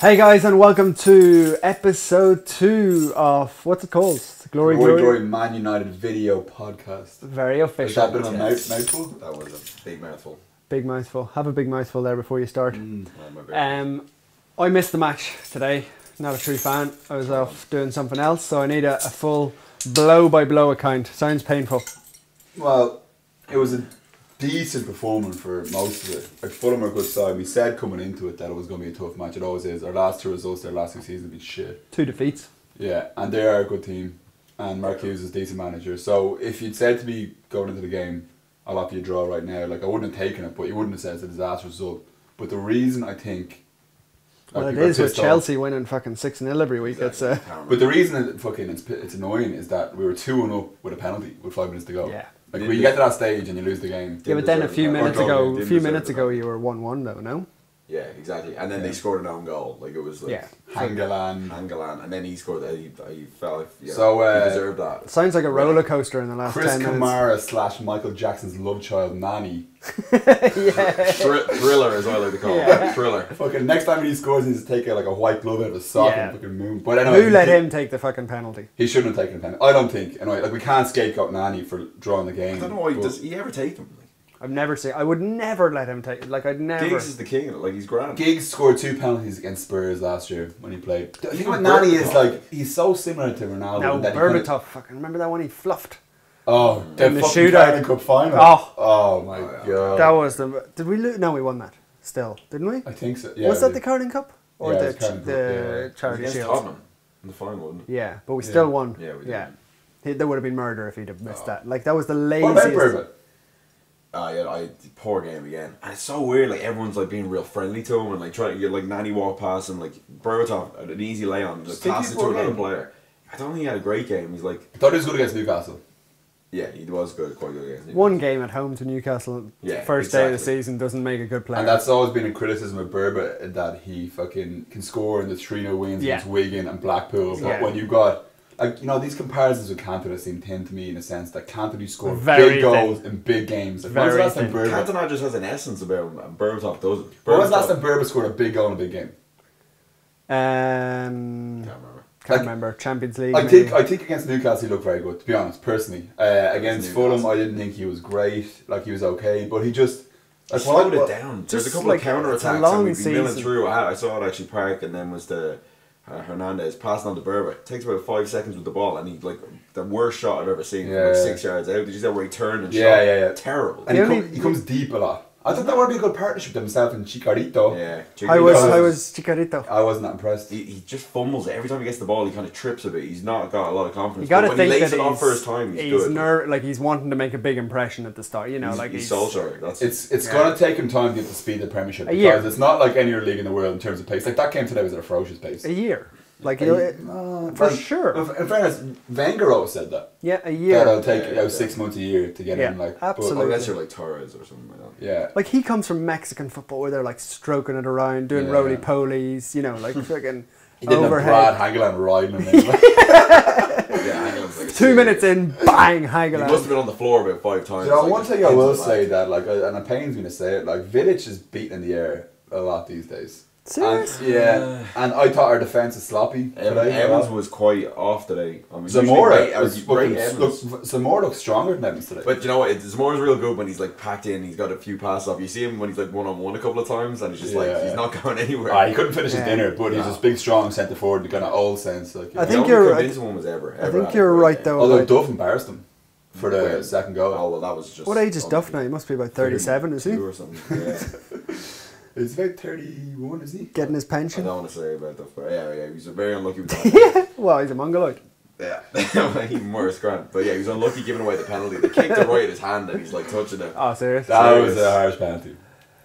Hey guys, and welcome to episode 2 of what's it called? Glory Man United video podcast. Very official. Has that been a mouthful? That was a big mouthful. Big mouthful. Have a big mouthful there before you start. My I missed the match today. Not a true fan. I was off doing something else, so I need a full blow-by-blow account. Sounds painful. Well, it was a decent performance for most of it. Like Fulham are a good side. We said coming into it that it was going to be a tough match. It always is. Our last 2 results, their last 2 seasons have been shit. 2 defeats. Yeah, and they are a good team. And Mark Hughes is a decent manager. So if you'd said to me going into the game, I'll offer you a draw right now, like I wouldn't have taken it, but you wouldn't have said it's a disastrous result. But the reason I think... Well, it is with Chelsea winning fucking 6-0 every week. Exactly. But the reason it's annoying is that we were 2-1 up with a penalty with 5 minutes to go. Yeah. Like when you get to that stage and you lose the game. Yeah, but then a few minutes ago, you you were 1-1 though, no? Yeah, exactly. And then they scored an own goal. Like it was like Hangalan. and then he scored. He felt he deserved that. Sounds like a roller coaster in the last Chris 10 minutes. Kamara / Michael Jackson's love child Nani. Thriller, as I like to call it. Thriller. Fucking next time he scores, he needs to take like a white glove out of his sock and fucking moon. But anyway, who let him take the fucking penalty? He shouldn't have taken a penalty. I don't think. Anyway, like we can't scapegoat Nani for drawing the game. I don't know why does he ever take them. I've never seen. I would never let him take. Like I'd never. Giggs is the king of it. Like he's grand. Giggs scored 2 penalties against Spurs last year when he played. I think what Nani is like, he's so similar to Ronaldo. No, that Berbatov. Fucking remember that one he fluffed. Oh, in the fucking shootout. Carling Cup final. Oh my god. That was the. Did we lose? No, we won that. Still, didn't we? I think so. Yeah, was that the Carling Cup or Yeah, it the was Carling Cup, the Charity Against Shield? Tottenham in the final, wasn't it? Yeah, but we still won. Yeah, we did. There would have been murder if he'd have missed that. Like that was the What laziest. about Berbat? Poor game again, and it's so weird. Like everyone's like being real friendly to him, and like trying to get like Nani walk past him, like Berbatov an easy lay on, like pass it to another player. I don't think he had a great game. He's like, I thought he was good against Newcastle. yeah, he was good, quite good against Newcastle. One game at home to Newcastle, Yeah, first day of the exactly. season doesn't make a good player. And that's always been a criticism of Berbat, that he fucking can score in the 3-0 wins against Wigan and Blackpool. But Yeah. when you got, like, you know, these comparisons with Cantona seem thin to me in a sense that Cantona scored Very big goals in big games. Like, Very when was the last time thin. Berbat? Cantona just has an essence about him, and Berbatov doesn't. When was the last time Berbat scored a big goal in a big game? Can't remember. Can't remember. Champions League. I maybe. think against Newcastle he looked very good, to be honest, personally. Against Fulham I didn't think he was great, like he was okay, but he just... He slowed it down. There's a just couple like, of counter it's a attacks long and we'd be milling season. through. I saw it actually Park, and then was the Hernandez passing on to Berbat. It takes about 5 seconds with the ball, and he like the worst shot I've ever seen. From like 6 yards out. Did you see that where he turned and shot? Yeah. Terrible. And he comes deep a lot. I thought that would be a good partnership with himself and Chicharito. Yeah. I was Chicharito. I wasn't that impressed. He just fumbles it. Every time he gets the ball, he kind of trips a bit. He's not got a lot of confidence. You got to but think when he lays that it on first time, he's good. like he's wanting to make a big impression at the start. You know, He's Solskjaer. That's It's going to take him time to get to speed of the Premiership because it's not like any other league in the world in terms of pace. Like that game today was at a ferocious pace. a year. Like for sure. In fairness, Wenger always said that. Yeah, a year. That it'll take 6 months a year to get in. Like absolutely. unless you're like Torres or something like that. Yeah. Like he comes from Mexican football where they're like stroking it around, doing roly polies, you know, like freaking He didn't have overhead. Brad Hangeland riding him. Yeah, Hangeland's like 2 minutes in, bang, He must Hangeland. have been on the floor about 5 times. You know, like, one thing I will say that, like, and it pains me to say it, like, Vidic is beaten in the air a lot these days. Serious? And I thought our defence is sloppy today. Evans was quite off today. I mean, Zamora Zamora looks stronger than Evans today. But you know what? Zamora's real good when he's like packed in. He's got a few passes off. You see him when he's like 1-on-1 a couple of times, and he's just like he's not going anywhere. He couldn't finish his dinner, but he's this big, strong centre forward, the kind of old sense. Like, I The think only you're. convincing one was ever I think had you're a great right game. though. Although about- Duff embarrassed him for the second goal. Oh well, that was just. What age is Duff now? He must be about 37, is he? Or something. Yeah. He's about 31, isn't he? Getting his I pension. don't want to say about Duff, but yeah, he was very unlucky with that. Well, he's a mongoloid. Yeah, even worse, Grant. But yeah, he was unlucky giving away the penalty. They kicked it right at his hand, and he's like touching it. Oh, serious? That was a harsh penalty.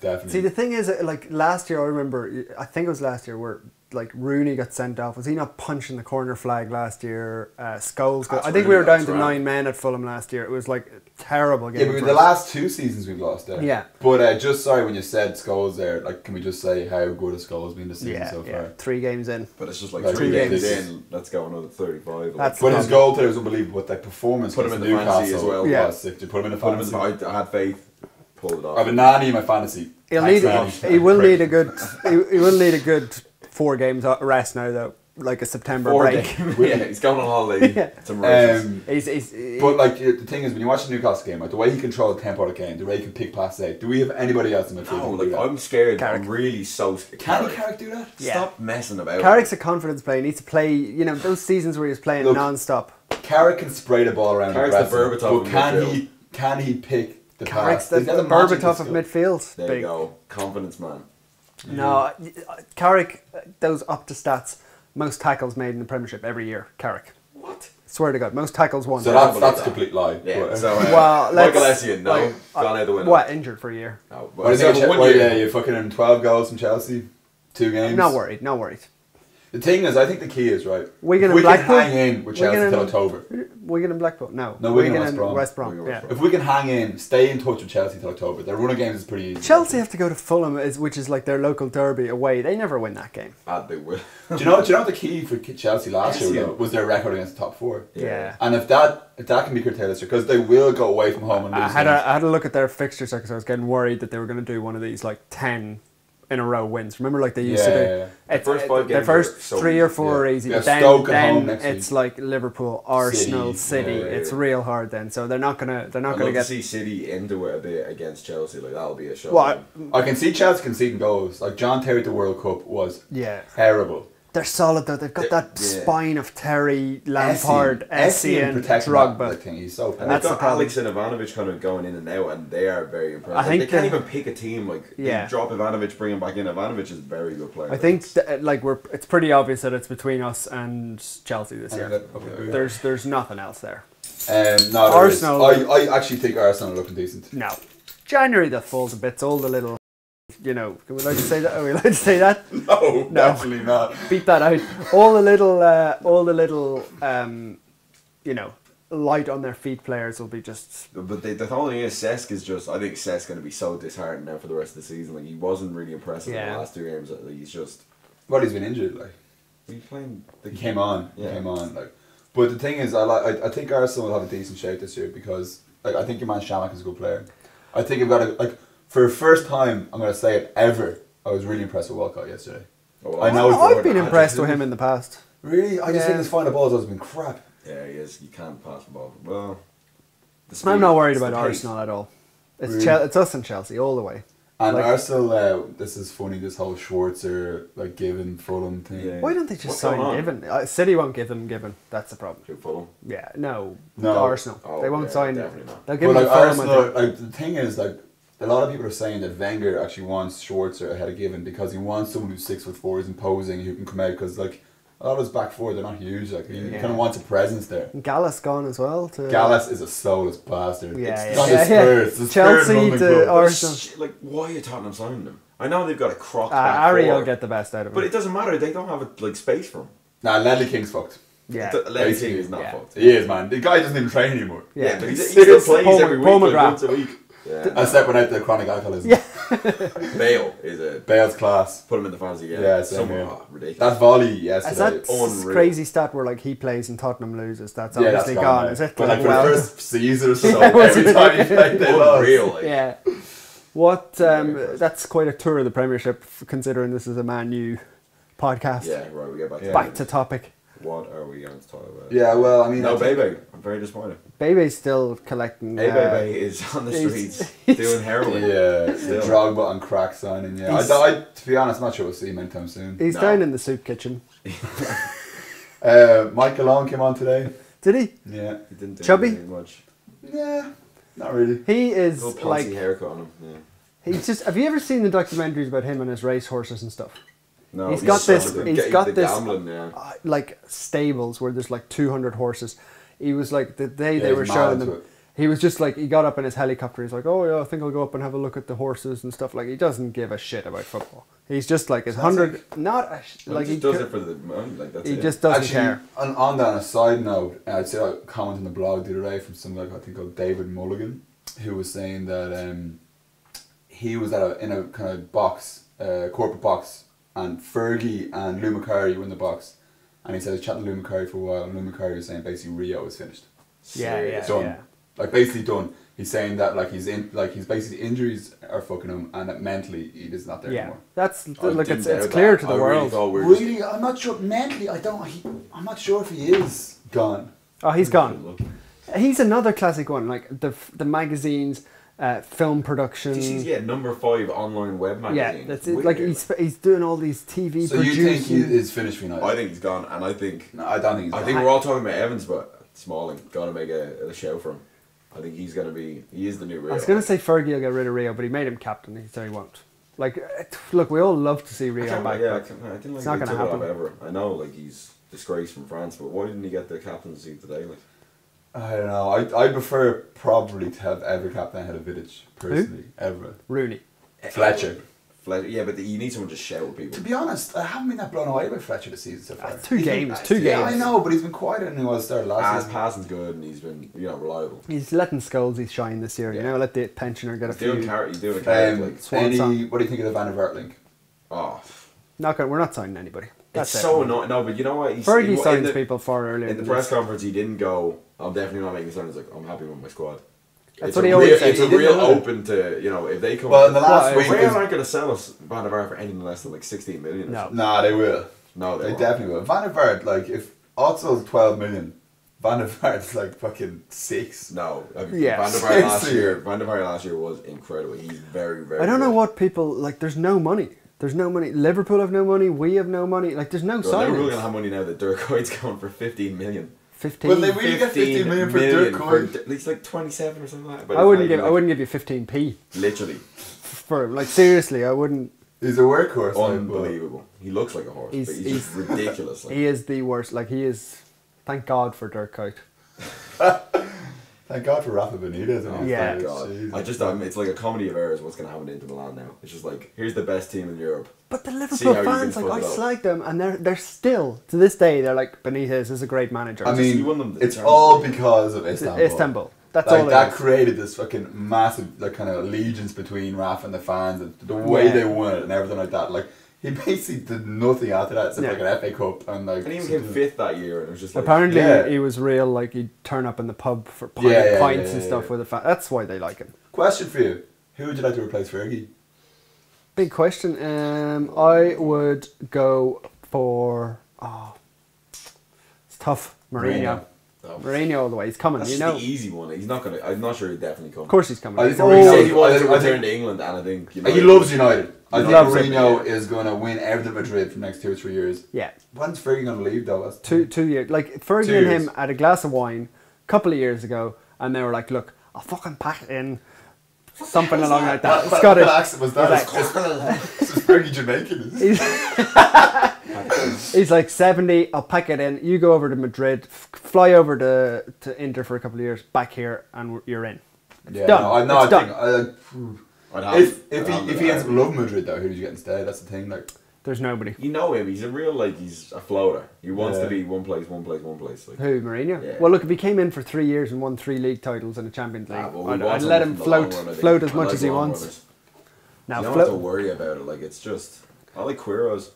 Definitely. See, the thing is, like last year, I remember, I think it was last year where like Rooney got sent off. Was he not punching the corner flag last year? Scholes got, I think we were down to 9 men at Fulham last year. It was like a terrible game. Yeah, but for the us. last 2 seasons we've lost there. Yeah. But just sorry when you said Scholes there, like, can we just say how good has Scholes been this season so far? 3 games in. But it's just like Like 3 3 games games. in. Let's go another 35. That's But his goal today was unbelievable. With that performance, Put him in against the fantasy Newcastle as well. Yeah. was sick. You put him in the Put him fantasy. in, I had faith. Pulled it off. I have a Nani in my fantasy. He'll Thanks, need. Nani. He will need a good. He will need a good 4 games rest now though, like a September 4 break. games. Yeah, he's going on holiday. Yeah. To Mauritius. But like the thing is, when you watch the Newcastle game, like the way he controlled the tempo of the game, the way he can pick passes out. Do we have anybody else in the field? No, who can do like that? I'm scared. Carrick. I'm really so scared. Can Carrick do that? Yeah. Stop messing about. Carrick's a confidence player. He needs to play. You know those seasons where he was playing Look, non-stop. Carrick can spray the ball around. Carrick's the aggressive, Berbatov but of can he pick the Carrick's pass? the He has a magical Berbatov of skill. midfield. There Big. you go. Confidence, man. No, Carrick, those up to stats, most tackles made in the Premiership every year. Carrick. What? Swear to God, most tackles won. So I don't that's believe a that. complete lie. Yeah. But, So Well, Michael let's- Essien, no, like, gone out the window. What, injured for a year? No, what do you think? one Well, year. yeah, you fucking in 12 goals from Chelsea, 2 games. Not worried, not worried. The thing is, I think the key is right. Wigan If we and can Blackpool? hang in with Chelsea Wigan till and- October. Wigan and Blackpool? No. No, Wigan and and West Brom. West Brom, Wigan and yeah. West Brom. If we can hang in, stay in touch with Chelsea till October, their run of games is pretty easy. Chelsea have to go to Fulham, which is like their local derby away. They never win that game. They will. Do you know what the key for Chelsea last year Essien. though, was their record against the top 4? Yeah. And if that can be curtailed this year, because they will go away from home and lose. I had games. a look at their fixture because I was getting worried that they were going to do one of these like 10 in a row wins. Remember, like they used to do. Yeah. It's, first 5 the games first are so 3 or easy, 4 are easy, Yeah, but then, Stoke at home next it's week. like Liverpool, Arsenal, City. Yeah, It's yeah. real hard then. So they're not gonna I'd love get. to see City into it a bit against Chelsea. Like that'll be a show. Well, I can see Chelsea conceding goals. Like John Terry at the World Cup was yeah, terrible. they're solid though. They've got that Yeah. spine of Terry, Lampard, Essien, protecting Drogba. that thing. He's so And powerful. That's they've the got problem. Alex and Ivanovic kind of going in and out, and they are very impressive. I think they can't the- even pick a team. Like Yeah. you drop Ivanovic, bring him back in. Ivanovic is a very good player. I think it's pretty obvious that it's between us and Chelsea this year. There's nothing else there. No, Arsenal- I actually think Arsenal are looking decent. No, January that falls a bit. It's all the little, you know. Can we like to say that? Are we allowed to say that? No, definitely not. Beat that out. All the little, you know, light on their feet players will be just. But the whole thing is, Cesc is just. I think Cesc going to be so disheartened now for the rest of the season. Like he wasn't really impressive in Yeah. the last 2 games. Like, he's just. Well, he's been injured. Like He's playing. he came on. Yeah. He came on. Like, but the thing is, I think Arsenal will have a decent shape this year because like I think your man Shamak is a good player. I think I've got a like for the first time. I'm gonna say it ever. I was really impressed with Walcott yesterday. Oh, I know I've been impressed with him in the past. Really, I just Yeah. think his final balls has been crap. Yeah, he is. You can't pass the ball. Well, the I'm speed, not worried it's the about pace. Arsenal at all. It's Really? it's us and Chelsea all the way. And Like- Arsenal, this is funny. This whole Schwarzer like Given Fulham thing. Yeah. Why don't they just What's sign going on? Given? City won't give them Given. That's the problem. Who, Fulham? Yeah, no, No. Arsenal. Oh, they won't yeah, sign. definitely not. They'll give But him like Fulham. I Arsenal, think. like the thing is, like a lot of people are saying that Wenger actually wants Schwarzer ahead of Given because he wants someone who's 6'4", is imposing, who can come out because like a lot of his back four, they're not huge. Like he Yeah. kind of wants a presence there. Gallus gone as well. To Gallus is a soulless bastard. Yeah, It's yeah, not yeah, the yeah. Spurs. The Chelsea Spurs run the to club. Arsenal. Like, why are you Tottenham signing them? I know they've got a crock back Ari will four, get the best out of him. but it doesn't matter. They don't have like space for him. Nah, Ledley King's fucked. yeah, Lenny King is not Yeah. fucked. He is, man. The guy doesn't even train anymore. yeah. but he still Seriously. plays Paul every week, Paul like McGrath. once a week. Yeah. I stepping out the chronic alcoholism. Yeah. Bale is a Bale's class. put him in the fantasy game. Yeah, same Someone, here. ridiculous. That volley Is yesterday. that unreal. crazy stat where like he plays and Tottenham loses? That's yeah, obviously that's gone. now. Is it? But like for Well, the first season or so, Yeah, it was every time he played, they lost. Unreal. Like. yeah. What? That's quite a tour of the Premiership, considering this is a Man U podcast. Yeah, right. We get back to Back to topic. what are we going to talk about? Yeah, well, I mean, No, I think- Bebe. I'm very disappointed. Bebe's still collecting. Hey, Bebe is on the he's- streets doing heroin. Yeah, the Still. Drogba and crack signing. Yeah, He's- to be honest, I'm not sure we'll see him anytime soon. He's No. down in the soup kitchen. Michael Owen came on today. Did he? Yeah, He didn't do Chubby? anything much. yeah, not really. He is Little poncy like haircut on him. Yeah. he's just. Have you ever seen the documentaries about him and his race horses and stuff? No, He's got this- the- he's the got this- gambling, yeah. Like stables where there's like 200 horses. He was like the day they he's were mad showing into them. it. He was just like he got up in his helicopter. He's like, oh yeah, I think I'll go up and have a look at the horses and stuff. Like he doesn't give a shit about football. He's just like his Sounds 100. Not a Like like he does it for the money. Like that's he it. just doesn't Actually, care. on that, on a side note, I'd say a comment on the blog the other day from some like I think called David Mulligan, who was saying that he was in a kind of box, corporate box, and Fergie and Lou McCurry were in the box, and he said he was chatting to Lou McCurry for a while, and Lou McCurry was saying basically Rio is finished, Yeah, yeah, done, yeah. like basically done. He's saying that like he's basically injuries are fucking him, and that mentally he is not there Yeah, anymore. that's I look. didn't It's doubt clear that. to the I really world. thought we were just- Really, I'm not sure. Mentally, I'm not sure if he is gone. Oh, he's gone. Look. He's another classic one. Like the magazines, film production. He's number 5 online web magazine. Yeah, that's it. Like he's doing all these TV So you producing. think he is finished for United? I think he's gone, and I think No, I don't think he's I gone. think we're all talking about Evans, but Smalling got to make a show for him. I think he's gonna be. He is the new Rio. I was going to say Fergie will get rid of Rio, but he made him captain. He said he won't. Like, look, we all love to see Rio back. Yeah, I but can it's like not they gonna took it off happen. ever. I know, like he's disgraced from France, but why didn't he get the captaincy today? Like, I don't know. I prefer probably to have ever captain ahead of Vidic personally. Ever. Rooney. Fletcher. yeah, but you need someone to shout at people. To be honest, I haven't been that blown away by Fletcher this season so far. Two games. Two Yeah, I games. know, but he's been quieter than he was started last His season. passing's good, and he's been reliable. He's letting Scholes shine this year. You Yeah. know, let the pensioner get a He's doing few. he's doing a character like. Swan song. What do you think of the Van der Vaart link? Oh, We're not signing anybody. That's it's it. so annoying. No, but you know what? Fergie in signs the- people far earlier. In the than press this. conference, he didn't go, I'm definitely not making signs. Like, I'm happy with my squad. That's It's what a he always real, said. It's He a didn't real know that. open to, if they come. Well, in the last Well, week, Real was- aren't going to sell us Van der Vaart for anything less than like 16 million. Or No. something. nah, they will. No, They won't. definitely will. Van der Vaart, like if Otzel's 12 million, Van der Vaart's like fucking 6. No, Yeah. Van der Vaart last Seriously. year. Van der Vaart last year was incredible. He's very, very. I don't know good. what people like. There's no money. There's no money. Liverpool have no money. We have no money. Like, there's no Well, they're really signings. gonna have money now that Dirk Kuyt's going for 15 million. 15. Well, they really get 15 million for Dirk Kuyt. He's like 27 or something like that. But I it's wouldn't not give. even I like- wouldn't give you 15p Literally, for him. Like, seriously, I wouldn't. He's a workhorse. like, unbelievable. He looks like a horse, He's- but he's just ridiculous. Like. He is the worst. Like, he is. Thank God for Dirk Kuyt. Thank God for Rafa Benitez. Oh, Yeah. thank God. Jesus. I just it's like a comedy of errors. What's going to happen to Inter Milan now? It's just like here's the best team in Europe. But the See Liverpool how you fans, can like, I fuck it up. slag them, and they're still to this day. They're like, Benitez is a great manager. I he mean, won them the it's Champions all League. because of Istanbul. Istanbul. That's like all. that It is. created this fucking massive like kind of allegiance between Rafa and the fans, and the way Yeah. they won it and everything like that. Like he basically did nothing after that, except Yeah. like an FA Cup and like. And he came fifth that year, and it was just like Apparently, Yeah. he was real. Like, he'd turn up in the pub for Yeah, pints yeah, and yeah, stuff yeah. with the fans. That's why they like him. Question for you: who would you like to replace Fergie? Big question. I would go for. Oh, it's tough. Mourinho. Oh, Mourinho all the way. He's coming. that's You just know. the easy one. He's not gonna. I'm not sure he'd definitely come. Of course, he's coming. I He's think He Mourinho- said always, he wanted to I think- return to England, and I think He loves United. I think loves it. Mourinho is going to win everything at Madrid for the next 2 or 3 years. yeah. When's Fergie going to leave though? That's 2 years. Like, Fergie 2 and years. him had a glass of wine a couple of years ago, and they were like, "Look, I'll fucking pack it in." Something along like that. What Scottish. accent was that? Is Fergie Jamaican? He's like 70. I'll pack it in. You go over to Madrid, fly over to Inter for a couple of years, back here, and you're in. Yeah, done. no, I It's think done. I'd have if him. he ends up loving Madrid though, who did you get instead? That's the thing. Like, There's nobody. You know him. He's a real he's a floater. He wants Yeah. to be one place. Like, Who, Mourinho? Yeah. Well, look, if he came in for 3 years and won 3 league titles and a Champions League, well, we I'd want let someone him from the long float, run, I think. float as I much like as he long wants. runners. Now, You don't have to float. worry about it. Like it's just I like Quiroz.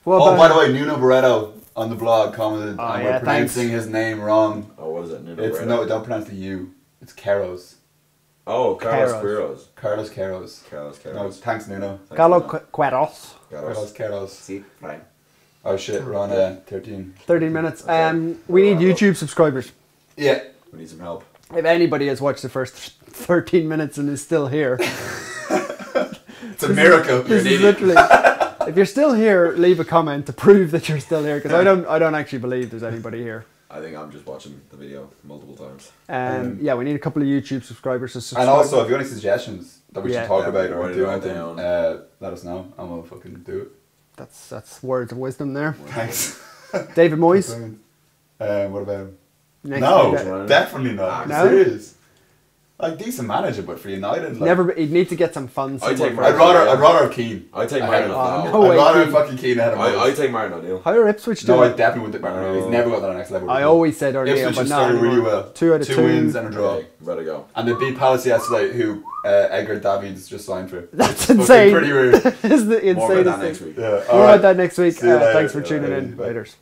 What oh, about- by the way, Nuno Barreto on the blog commented, Oh, and yeah, we're pronouncing thanks. his name wrong. Oh, what is it? Nuno It's Barreto? no, don't pronounce the U. It's Keros. Oh, Carlos Keros. Quiroz. Carlos Keros. Carlos No, Quiroz. thanks Nuno. Galo Queros. Carlos Keros. See, fine. Oh shit, we're on 13. 13 minutes. Okay. We need YouTube subscribers. Yeah. We need some help. If anybody has watched the first 13 minutes and is still here, It's a miracle. this is literally. If you're still here, leave a comment to prove that you're still here, because I don't actually believe there's anybody here. I think I'm just watching the video multiple times. Yeah, we need a couple of YouTube subscribers to subscribe. And also, if you have any suggestions that we Yeah. should talk Yeah, about or write it do all anything, down. let us know and we'll fucking do it. that's words of wisdom there. Thanks. David Moyes. What about him? Next No, week. definitely not. No? Serious. Like decent manager, but for United, like, Never. He'd need to get some fun. I take I'd rather have Keane. I take ahead Martin of- O'Neill. no I'd way, rather Keane. have fucking Keane ahead of I Moyes. take Martin O'Neill. Higher Ipswich do No, I it. definitely wouldn't take Martin. He's never got to the next level. I always said O'Neill, Ipswich but has not started really anymore. well. 2 out of 2 wins and a draw. Okay, better go. And they beat Palace yesterday, who Edgar Davids just signed for. That's It's fucking insane. Pretty weird. Isn't it More insane? about that next week. Yeah. More Alright. about that next week. See you later. Thanks for tuning in. Bye. Laters.